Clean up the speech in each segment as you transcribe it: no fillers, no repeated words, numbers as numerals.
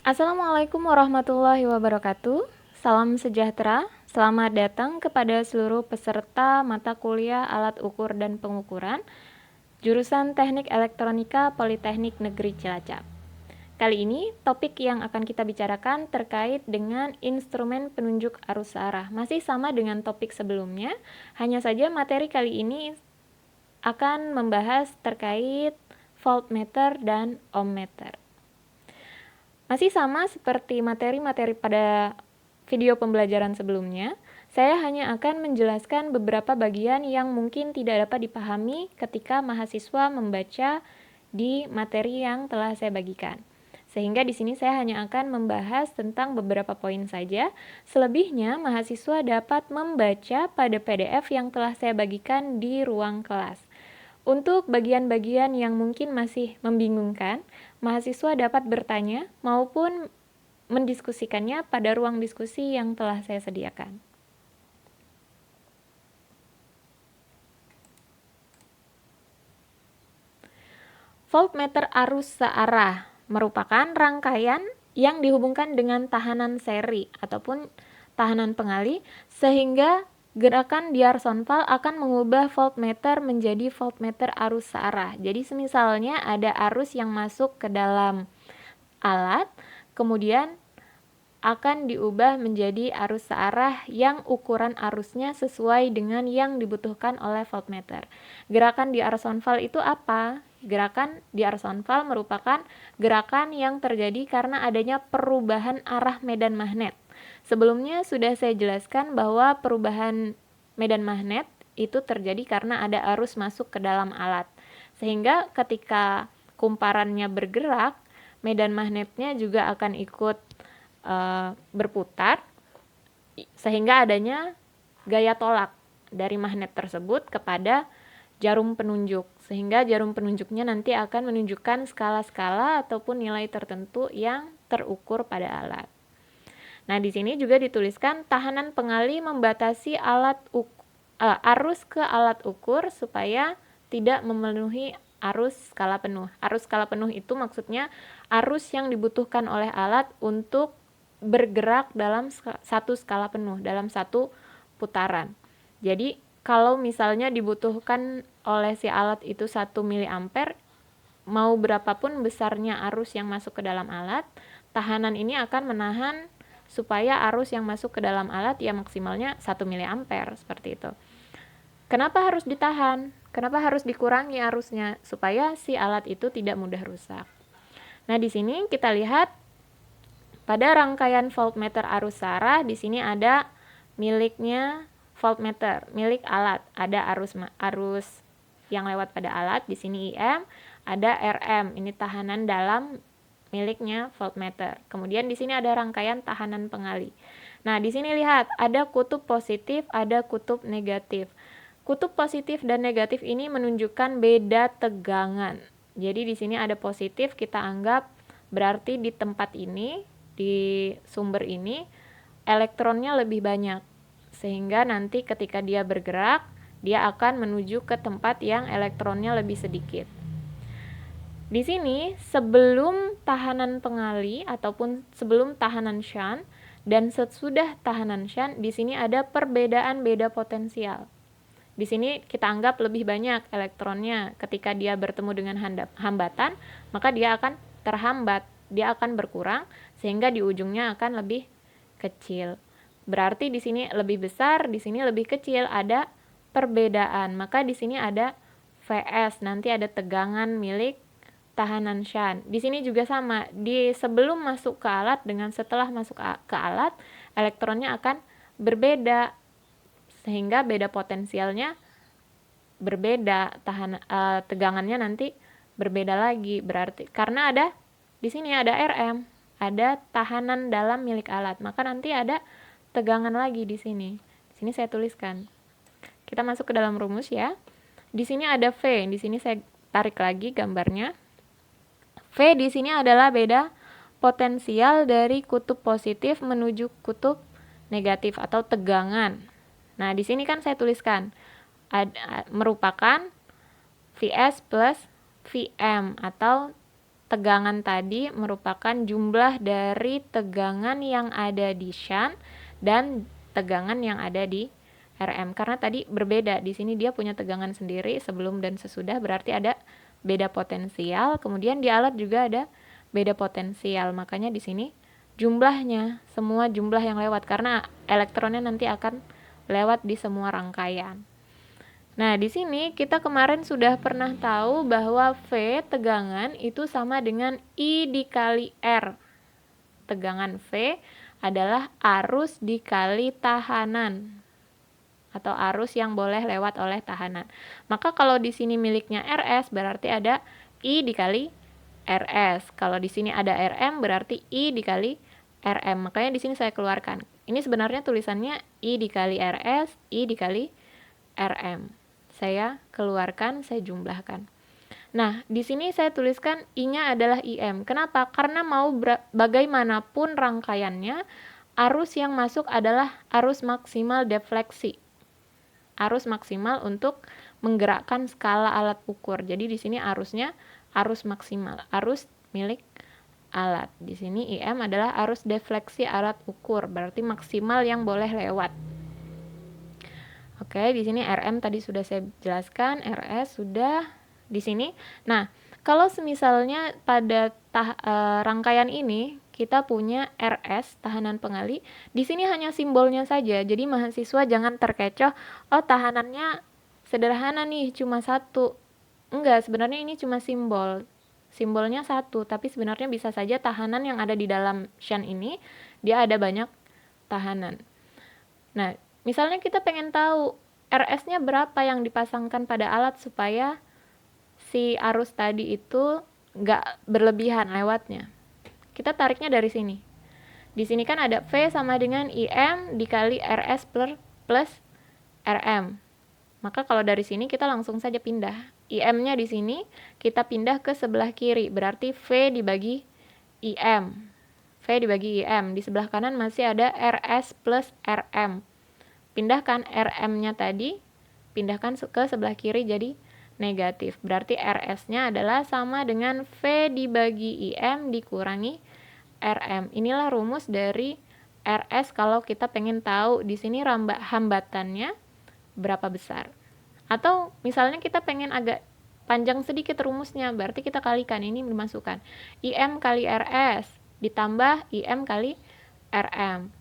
Assalamualaikum warahmatullahi wabarakatuh. Salam sejahtera. Selamat datang kepada seluruh peserta mata kuliah Alat Ukur dan Pengukuran jurusan Teknik Elektronika Politeknik Negeri Cilacap. Kali ini topik yang akan kita bicarakan terkait dengan instrumen penunjuk arus searah. Masih sama dengan topik sebelumnya, hanya saja materi kali ini akan membahas terkait voltmeter dan ohmmeter. Masih sama seperti materi-materi pada video pembelajaran sebelumnya, saya hanya akan menjelaskan beberapa bagian yang mungkin tidak dapat dipahami ketika mahasiswa membaca di materi yang telah saya bagikan. Sehingga di sini saya hanya akan membahas tentang beberapa poin saja. Selebihnya, mahasiswa dapat membaca pada PDF yang telah saya bagikan di ruang kelas. Untuk bagian-bagian yang mungkin masih membingungkan, mahasiswa dapat bertanya maupun mendiskusikannya pada ruang diskusi yang telah saya sediakan. Voltmeter arus searah merupakan rangkaian yang dihubungkan dengan tahanan seri ataupun tahanan pengali sehingga gerakan D'Arsonval akan mengubah voltmeter menjadi voltmeter arus searah. Jadi misalnya ada arus yang masuk ke dalam alat, kemudian akan diubah menjadi arus searah yang ukuran arusnya sesuai dengan yang dibutuhkan oleh voltmeter. Gerakan D'Arsonval itu apa? Gerakan D'Arsonval merupakan gerakan yang terjadi karena adanya perubahan arah medan magnet. Sebelumnya sudah saya jelaskan bahwa perubahan medan magnet itu terjadi karena ada arus masuk ke dalam alat. Sehingga ketika kumparannya bergerak, medan magnetnya juga akan ikut berputar sehingga adanya gaya tolak dari magnet tersebut kepada jarum penunjuk. Sehingga jarum penunjuknya nanti akan menunjukkan skala-skala ataupun nilai tertentu yang terukur pada alat. Nah, di sini juga dituliskan tahanan pengali membatasi arus ke alat ukur supaya tidak memenuhi arus skala penuh. Arus skala penuh itu maksudnya arus yang dibutuhkan oleh alat untuk bergerak dalam satu skala penuh, dalam satu putaran. Jadi, kalau misalnya dibutuhkan oleh si alat itu 1 mA, mau berapapun besarnya arus yang masuk ke dalam alat, tahanan ini akan menahan supaya arus yang masuk ke dalam alat ya maksimalnya 1 mA seperti itu. Kenapa harus ditahan? Kenapa harus dikurangi arusnya? Supaya si alat itu tidak mudah rusak. Nah, di sini kita lihat pada rangkaian voltmeter arus searah, di sini ada miliknya voltmeter, milik alat. Ada arus yang lewat pada alat, di sini IM, ada RM, ini tahanan dalam miliknya voltmeter. Kemudian di sini ada rangkaian tahanan pengali. Nah, di sini lihat ada kutub positif, ada kutub negatif. Kutub positif dan negatif ini menunjukkan beda tegangan. Jadi di sini ada positif, kita anggap berarti di tempat ini, di sumber ini elektronnya lebih banyak. Sehingga nanti ketika dia bergerak, dia akan menuju ke tempat yang elektronnya lebih sedikit. Di sini sebelum tahanan pengali ataupun sebelum tahanan shunt dan sesudah tahanan shunt, di sini ada perbedaan beda potensial. Di sini kita anggap lebih banyak elektronnya. Ketika dia bertemu dengan hambatan, maka dia akan terhambat, dia akan berkurang sehingga di ujungnya akan lebih kecil. Berarti di sini lebih besar, di sini lebih kecil, ada perbedaan. Maka di sini ada VS, nanti ada tegangan milik tahanan shunt. Di sini juga sama, di sebelum masuk ke alat dengan setelah masuk ke alat, elektronnya akan berbeda sehingga beda potensialnya berbeda, tegangannya nanti berbeda lagi. Berarti karena ada di sini ada RM, ada tahanan dalam milik alat, maka nanti ada tegangan lagi di sini. Di sini saya tuliskan. Kita masuk ke dalam rumus ya. Di sini ada V, di sini saya tarik lagi gambarnya. V di sini adalah beda potensial dari kutub positif menuju kutub negatif atau tegangan. Nah, di sini kan saya tuliskan merupakan Vs plus Vm atau tegangan tadi merupakan jumlah dari tegangan yang ada di shunt dan tegangan yang ada di RM. Karena tadi berbeda, di sini dia punya tegangan sendiri sebelum dan sesudah, berarti ada beda potensial. Kemudian di alat juga ada beda potensial, makanya di sini jumlahnya semua jumlah yang lewat karena elektronnya nanti akan lewat di semua rangkaian. Nah, di sini kita kemarin sudah pernah tahu bahwa V tegangan itu sama dengan I dikali R. Tegangan V adalah arus dikali tahanan atau arus yang boleh lewat oleh tahanan. Maka kalau di sini miliknya RS berarti ada I dikali RS. Kalau di sini ada RM berarti I dikali RM. Makanya di sini saya keluarkan. Ini sebenarnya tulisannya I dikali RS, I dikali RM. Saya keluarkan, saya jumlahkan. Nah, di sini saya tuliskan I-nya adalah IM. Kenapa? Karena mau bagaimanapun rangkaiannya, arus yang masuk adalah arus maksimal defleksi. Arus maksimal untuk menggerakkan skala alat ukur. Jadi di sini arusnya arus maksimal, arus milik alat. Di sini IM adalah arus defleksi alat ukur, berarti maksimal yang boleh lewat. Oke, di sini RM tadi sudah saya jelaskan, RS sudah di sini. Nah, kalau semisalnya pada rangkaian ini kita punya RS, tahanan pengali, di sini hanya simbolnya saja. Jadi mahasiswa jangan terkecoh, oh tahanannya sederhana nih, cuma satu. Enggak, sebenarnya ini cuma simbol. Simbolnya satu, tapi sebenarnya bisa saja tahanan yang ada di dalam shunt ini, dia ada banyak tahanan. Nah, misalnya kita pengen tahu RS-nya berapa yang dipasangkan pada alat supaya si arus tadi itu nggak berlebihan lewatnya. Kita tariknya dari sini. Di sini kan ada V sama dengan IM dikali RS plus RM. Maka kalau dari sini kita langsung saja pindah. IM-nya di sini kita pindah ke sebelah kiri, berarti V dibagi IM. V dibagi IM. Di sebelah kanan masih ada RS plus RM. Pindahkan RM-nya tadi, pindahkan ke sebelah kiri jadi negatif. Berarti RS-nya adalah sama dengan V dibagi IM dikurangi RM. Inilah rumus dari RS kalau kita pengen tahu di sini hambatannya berapa besar. Atau misalnya kita pengen agak panjang sedikit rumusnya, berarti kita kalikan, ini dimasukkan. IM kali RS ditambah IM kali RM.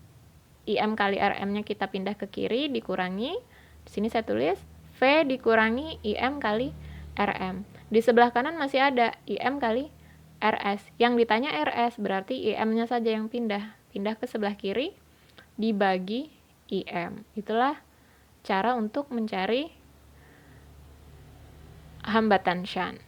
IM kali RM-nya kita pindah ke kiri, dikurangi. Di sini saya tulis V dikurangi IM kali RM. Di sebelah kanan masih ada IM kali RS. Yang ditanya RS, berarti IM-nya saja yang pindah. Pindah ke sebelah kiri, dibagi IM. Itulah cara untuk mencari hambatan shunt.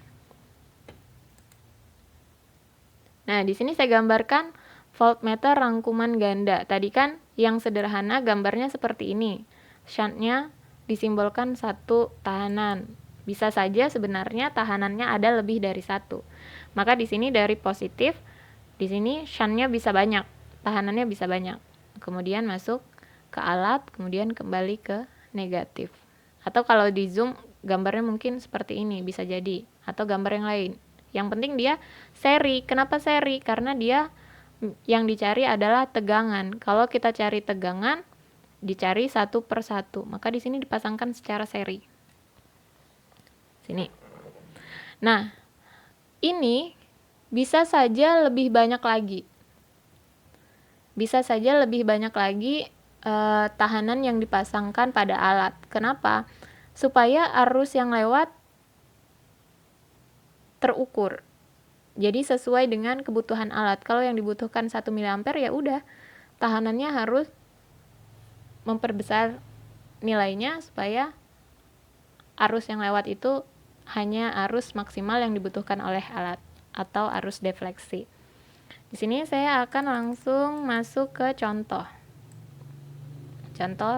Nah, di sini saya gambarkan voltmeter rangkuman ganda. Tadi kan yang sederhana gambarnya seperti ini. Shuntnya disimbolkan satu tahanan. Bisa saja sebenarnya tahanannya ada lebih dari satu. Maka di sini dari positif, di sini shuntnya bisa banyak, tahanannya bisa banyak. Kemudian masuk ke alat, kemudian kembali ke negatif. Atau kalau di zoom gambarnya mungkin seperti ini, bisa jadi. Atau gambar yang lain. Yang penting dia seri. Kenapa seri? Karena dia yang dicari adalah tegangan. Kalau kita cari tegangan, dicari satu per satu. Maka di sini dipasangkan secara seri. Sini. Nah, ini bisa saja lebih banyak lagi. Bisa saja lebih banyak lagi tahanan yang dipasangkan pada alat. Kenapa? Supaya arus yang lewat terukur. Jadi sesuai dengan kebutuhan alat. Kalau yang dibutuhkan 1 mA ya udah, tahanannya harus memperbesar nilainya supaya arus yang lewat itu hanya arus maksimal yang dibutuhkan oleh alat atau arus defleksi. Di sini saya akan langsung masuk ke contoh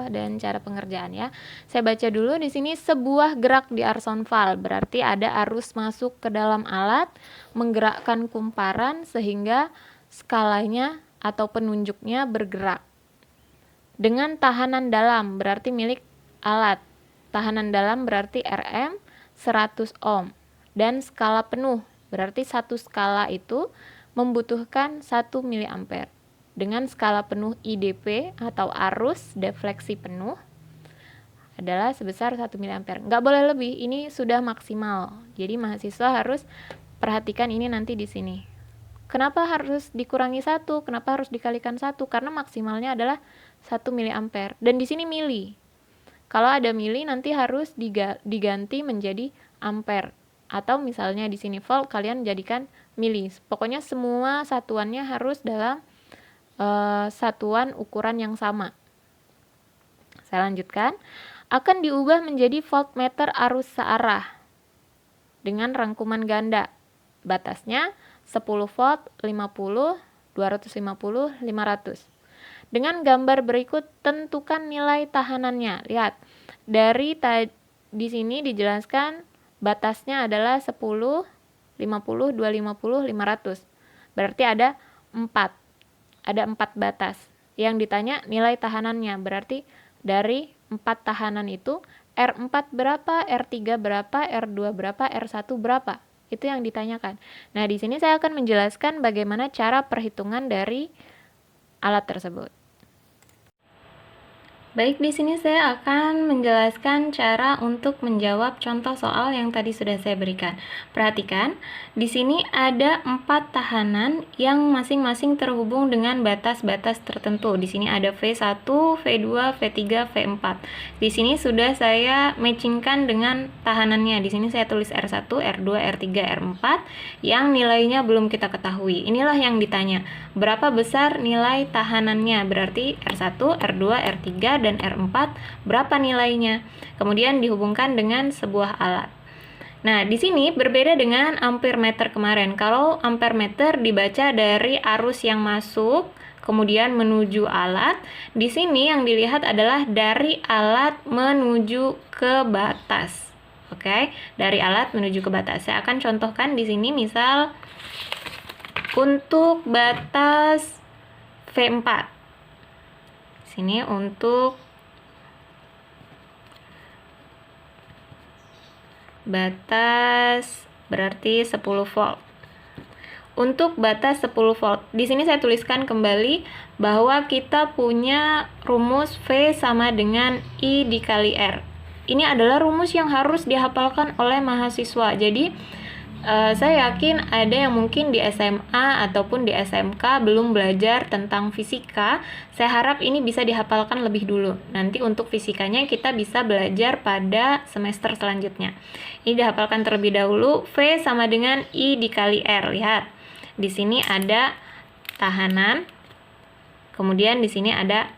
dan cara pengerjaan ya. Saya baca dulu di sini, sebuah gerak di arson valve, berarti ada arus masuk ke dalam alat menggerakkan kumparan sehingga skalanya atau penunjuknya bergerak. Dengan tahanan dalam berarti milik alat. Tahanan dalam berarti RM 100 ohm dan skala penuh Berarti satu skala itu membutuhkan 1 miliampere. Dengan skala penuh IDP atau arus defleksi penuh adalah sebesar 1 miliampere. Nggak boleh lebih, ini sudah maksimal. Jadi mahasiswa harus perhatikan ini nanti di sini. Kenapa harus dikurangi 1? Kenapa harus dikalikan 1? Karena maksimalnya adalah 1 miliampere. Dan di sini mili. Kalau ada mili nanti harus diganti menjadi ampere. Atau misalnya di sini volt, kalian jadikan mili. Pokoknya semua satuannya harus dalam satuan ukuran yang sama. Saya lanjutkan. Akan diubah menjadi voltmeter arus searah dengan rangkuman ganda. Batasnya 10 volt, 50, 250, 500. Dengan gambar berikut tentukan nilai tahanannya. Lihat, di sini dijelaskan batasnya adalah 10, 50, 250, 500. Berarti ada 4. Ada 4 batas. Yang ditanya nilai tahanannya. Berarti dari 4 tahanan itu R4 berapa, R3 berapa, R2 berapa, R1 berapa? Itu yang ditanyakan. Nah, di sini saya akan menjelaskan bagaimana cara perhitungan dari alat tersebut. Baik, di sini saya akan menjelaskan cara untuk menjawab contoh soal yang tadi sudah saya berikan. Perhatikan, di sini ada 4 tahanan yang masing-masing terhubung dengan batas-batas tertentu. Di sini ada V1, V2, V3, V4. Di sini sudah saya matchingkan dengan tahanannya. Di sini saya tulis R1, R2, R3, R4 yang nilainya belum kita ketahui. Inilah yang ditanya. Berapa besar nilai tahanannya? Berarti R1, R2, R3, dan R4 berapa nilainya? Kemudian dihubungkan dengan sebuah alat. Nah, di sini berbeda dengan ampermeter kemarin. Kalau ampermeter dibaca dari arus yang masuk, kemudian menuju alat. Di sini yang dilihat adalah dari alat menuju ke batas. Oke, dari alat menuju ke batas. Saya akan contohkan di sini, misal untuk batas V4. Sini untuk batas berarti 10 volt. Untuk batas 10 volt, di sini saya tuliskan kembali bahwa kita punya rumus V sama dengan I dikali R. Ini adalah rumus yang harus dihafalkan oleh mahasiswa. Jadi saya yakin ada yang mungkin di SMA ataupun di SMK belum belajar tentang fisika. Saya harap ini bisa dihafalkan lebih dulu. Nanti untuk fisikanya kita bisa belajar pada semester selanjutnya. Ini dihafalkan terlebih dahulu. V sama dengan I dikali R. Lihat, di sini ada tahanan. Kemudian di sini ada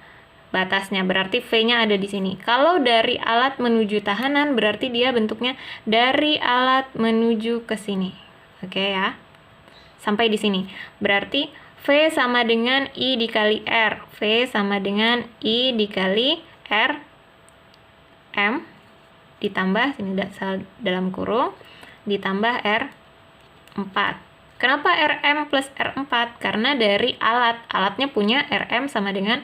batasnya, berarti V-nya ada di sini. Kalau dari alat menuju tahanan, berarti dia bentuknya dari alat menuju ke sini. Oke ya. Sampai di sini. Berarti V sama dengan I dikali R. V sama dengan I dikali R M ditambah, sini dalam kurung, ditambah R4. Kenapa RM plus R4? Karena dari alatnya punya RM sama dengan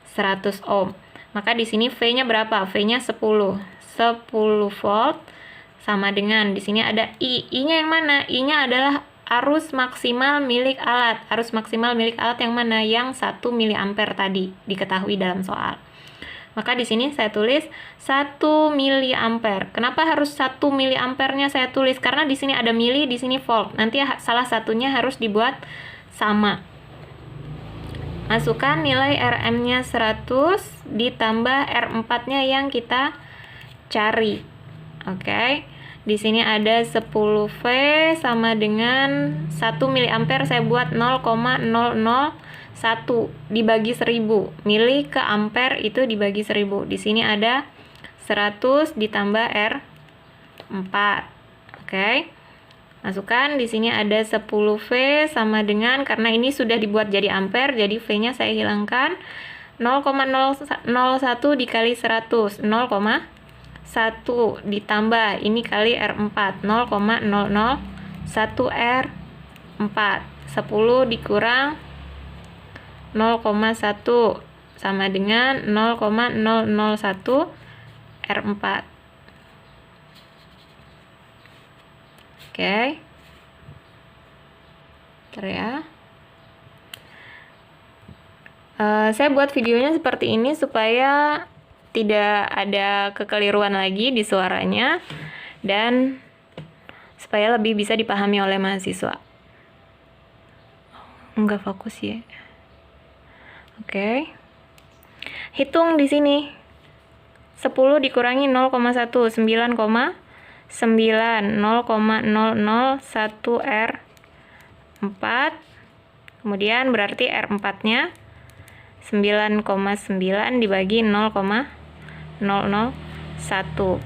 100 ohm. Maka di sini V-nya berapa? V-nya 10. 10 volt sama dengan, di sini ada I. I-nya yang mana? I-nya adalah arus maksimal milik alat. Arus maksimal milik alat yang mana? Yang 1 miliampere tadi diketahui dalam soal. Maka di sini saya tulis 1 miliampere. Kenapa harus 1 miliampernya saya tulis? Karena di sini ada mili, di sini volt. Nanti salah satunya harus dibuat sama. Masukkan nilai RM-nya 100 ditambah R4-nya yang kita cari. Oke. Di sini ada 10 V sama dengan 1 miliampere, saya buat 0,001 dibagi 1000. Mili ke ampere itu dibagi 1000. Di sini ada 100 ditambah R4. Oke. Masukkan, di sini ada 10 V sama dengan, karena ini sudah dibuat jadi ampere, jadi V-nya saya hilangkan. 0,001 dikali 100, 0,1 ditambah ini kali R4, 0,001 R4. 10 dikurang 0,1 sama dengan 0,001 R4. Oke. Bentar ya. Saya buat videonya seperti ini supaya tidak ada kekeliruan lagi di suaranya dan supaya lebih bisa dipahami oleh mahasiswa. Enggak fokus ya. Oke. Hitung di sini. 10 dikurangi 0,1, 9,9, 0,001 R4. Kemudian berarti R4-nya 9,9 dibagi 0,001.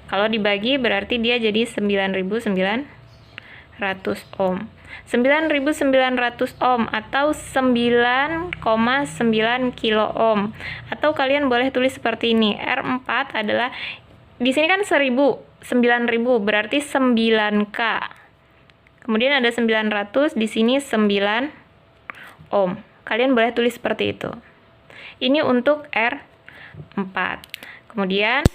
Kalau dibagi berarti dia jadi 9.900 ohm. 9.900 ohm atau 9,9 kilo ohm. Atau kalian boleh tulis seperti ini. R4 adalah di sini kan 1000, 9.000 berarti 9K. Kemudian ada 900, di sini 9 ohm. Kalian boleh tulis seperti itu. Ini untuk R4. Kemudian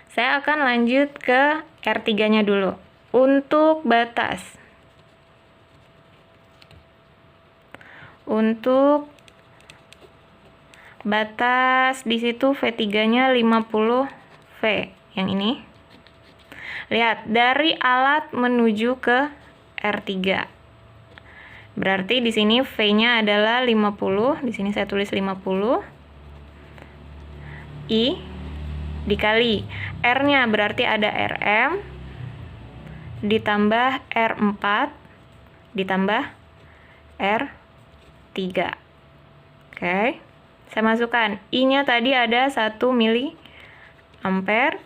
saya akan lanjut ke R3-nya dulu. Untuk batas. Untuk batas di situ V3-nya 50 V. Yang ini. Lihat, dari alat menuju ke R3. Berarti di sini V-nya adalah 50, di sini saya tulis 50. I dikali R-nya berarti ada RM ditambah R4 ditambah R3. Oke. Saya masukkan I-nya tadi ada 1 mili ampere,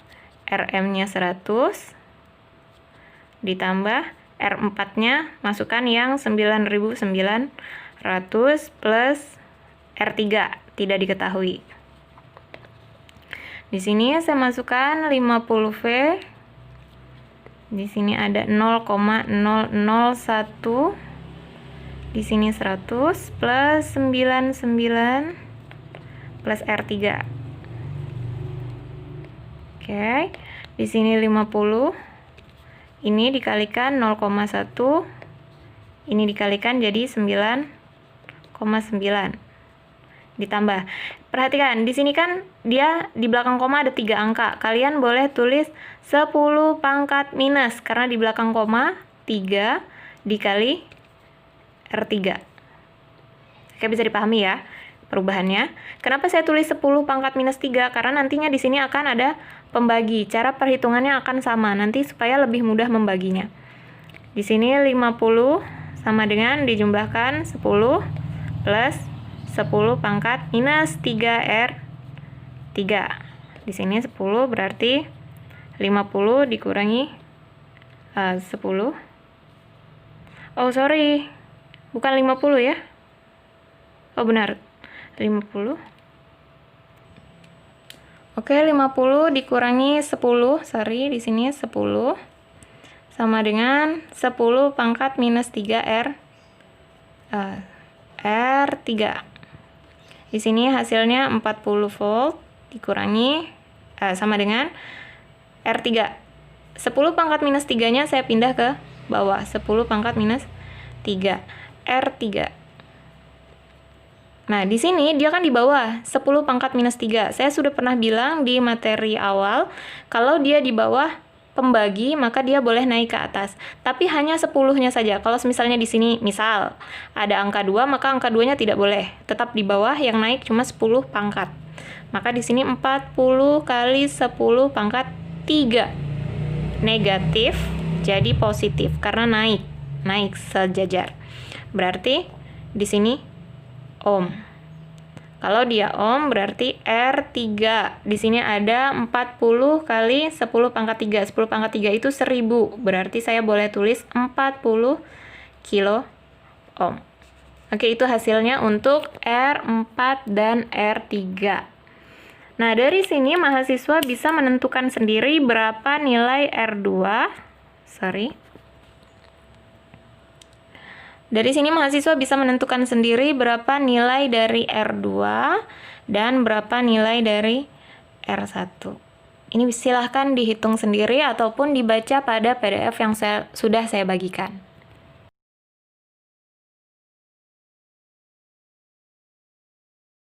RM-nya 100 ditambah R4-nya masukkan yang 9.900 plus R3 tidak diketahui. Di sini saya masukkan 50V. Di sini ada 0,001. Di sini 100 plus 99 plus R3. Oke. Di sini 50. Ini dikalikan 0,1, ini dikalikan jadi 9,9. Ditambah. Perhatikan, di sini kan dia di belakang koma ada 3 angka. Kalian boleh tulis 10 pangkat minus, karena di belakang koma 3 dikali R3. Oke, bisa dipahami ya perubahannya. Kenapa saya tulis 10 pangkat minus 3? Karena nantinya di sini akan ada pembagi. Cara perhitungannya akan sama nanti supaya lebih mudah membaginya. Di sini 50 sama dengan dijumlahkan 10 plus 10 pangkat minus 3R3. Di sini 10 berarti 50 dikurangi 10. Oh, sorry. Bukan 50 ya. Oh, benar. 50. Oke, 50 dikurangi 10, sorry, di sini 10 sama dengan 10 pangkat minus 3 R3. Di sini hasilnya 40 volt dikurangi sama dengan R3. 10 pangkat minus 3-nya saya pindah ke bawah, 10 pangkat minus 3 R3. Nah, di sini dia kan di bawah 10 pangkat minus 3. Saya sudah pernah bilang di materi awal, kalau dia di bawah pembagi, maka dia boleh naik ke atas. Tapi hanya 10-nya saja. Kalau misalnya di sini, misal, ada angka 2, maka angka 2-nya tidak boleh. Tetap di bawah, yang naik cuma 10 pangkat. Maka di sini 40 kali 10 pangkat 3. Negatif, jadi positif, karena naik sejajar. Berarti, di sini ohm. Kalau dia ohm berarti R3. Di sini ada 40 kali 10 pangkat 3. 10 pangkat 3 itu 1000. Berarti saya boleh tulis 40 kilo ohm. Oke, itu hasilnya untuk R4 dan R3. Nah, dari sini mahasiswa bisa menentukan sendiri berapa nilai R2. Dari sini mahasiswa bisa menentukan sendiri berapa nilai dari R2 dan berapa nilai dari R1. Ini silahkan dihitung sendiri ataupun dibaca pada PDF yang sudah saya bagikan.